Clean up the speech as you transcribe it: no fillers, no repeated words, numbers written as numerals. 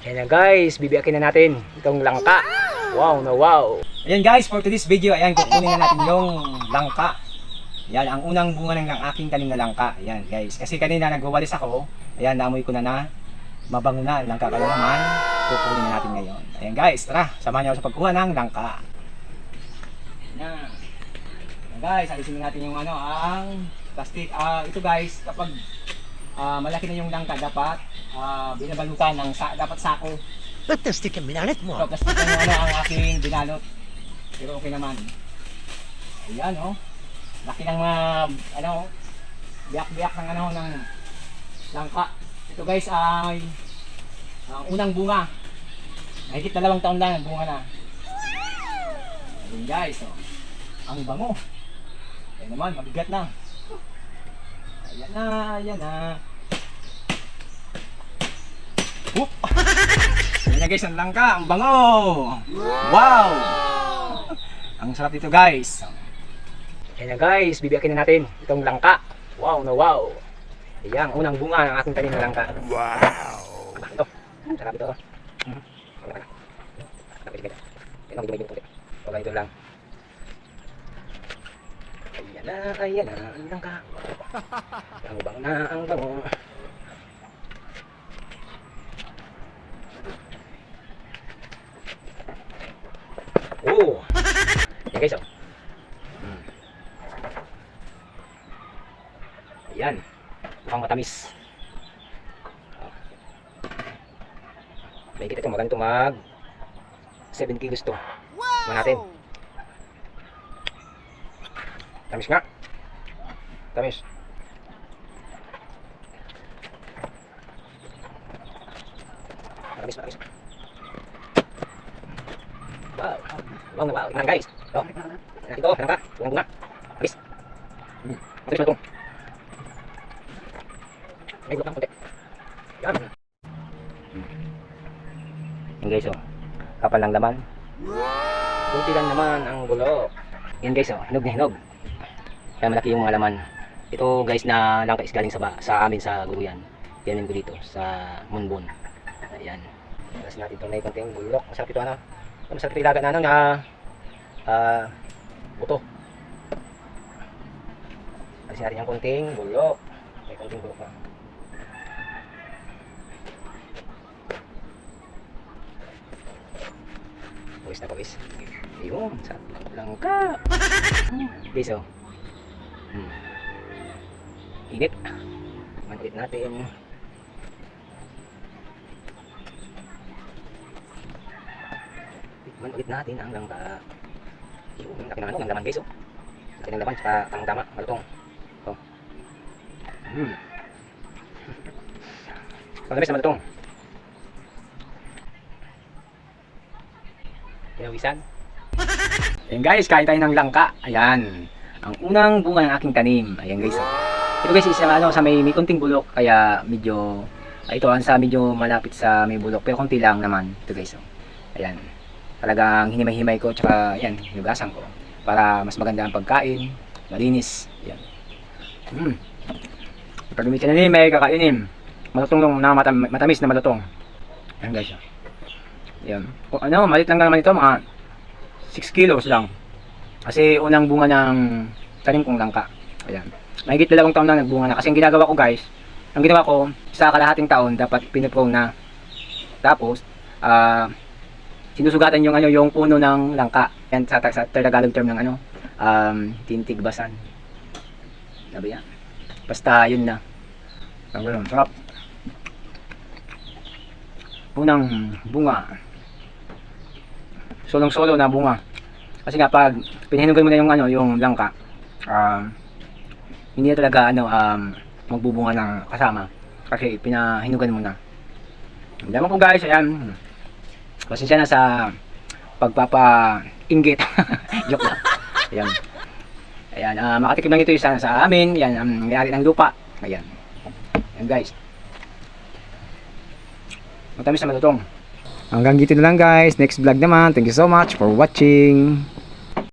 Ayan na guys, bibiyakin na natin itong langka. Wow na wow. Ayan guys, for today's video, ayan, kukunin na natin yung langka. Ayan, ang unang bunga ng aking tanim na langka. Ayan guys, kasi kanina nagwawalis ako. Ayan, naamoy ko na mabango na langka. Kaya naman, kukunin na natin ngayon. Ayan guys, tara, samahan niyo ako sa pagkuha ng langka. Ayan. Ayan guys, alisin natin yung ang plastic. Ito guys, kapag malaki na yung langka, dapat binabalutan ng dapat sako. Plastic ang minalit mo. So, plastic ang ang aking binalot. Pero okay naman. Ayan laki ng biyak-biyak ng ng langka. Ito guys ay unang bunga. Mahigit 2 taon lang ang bunga na. Ayan guys, ang bango. Ayan naman, mabigat na. Ayan na. Whoop! Ayan na guys, ang langka, ang bango! Wow! Ang sarap dito guys. Ayan na guys, bibiyakin na natin itong langka. Wow na wow. Ayan, unang bunga ng aking tanim na langka. Wow! Ito, sarap ito. Huwag ito lang. Ayan na, ang langka. Ang bango na, ang bango. Oh! Ayan guys, Ayan. Mukhang matamis. May kita ito, maganda mag 7 kilos to. Tignan natin. Tamis nga. Tamis. Matamis. Wow. Wow na wow. Tignan guys. Ito, ano ka? Bunga. Tamis. Tamis na ito. May gulak konti. Yan. Yan guys kapal lang laman. Kunti lang naman ang bulok. Yan guys hinog na hinog. Kaya malaki yung mga laman. Ito guys na langka is galing sa amin sa Guruyan. Yanin ko dito sa Munbon. Ayan. Tapos natin itong may konting bulok. Masarap ito masarap ito ilaga na buto. Alisin natin yung konting bulok. May konting bulok na. Pawis na pawis. Ayun, sarap langka. Guys init. Manulit natin. Tikman ulit natin ang langka. Yung laki ng ng laman guys laki ng laman saka tamang-tama, malutong. Paglamis na malutong. Pinawisan. Ayan guys, kain tayo ng langka. Ayan. Ang unang bunga ng aking tanim. Ayan guys. Ito guys, sa may konting bulok. Kaya medyo, ito medyo malapit sa may bulok. Pero konti lang naman. Ito guys. Ayan. Talagang hinimay-himay ko. Tsaka, ayan, hinugasan ko. Para mas maganda ang pagkain. Malinis. Ayan. Pag lumit na may kakainin. Malutong na matamis na malutong. Ayan guys. Ayan. Malit lang naman ito. Mga 6 kilos lang. Kasi unang bunga ng tanim kong langka. Ayan. Mahigit 2 taon na nagbunga na. Kasi ang ginagawa ko guys, ang ginawa ko, sa kalahating taon, dapat piniprong na. Tapos, sinusugatan yung puno ng langka. Yan sa Tagalog term ng tintigbasan. Sabi yan. Basta yun na. Ang ganun, sarap. Unang bunga. Solong-solo na bunga. Kasi nga pag pinahinugan mo na yung langka, hindi na talaga magbubunga ng kasama kasi pinahinugan mo na. Alam ko guys, ayan. Pasensya na sa pagpapa-inggit. Joke lang. Ayan. Ayan, makatikim lang ito isa sa amin. Ayan, may-ari ng lupa. Ayan. Ayan guys. Matamis na malutong. Hanggang dito na lang guys. Next vlog naman. Thank you so much for watching.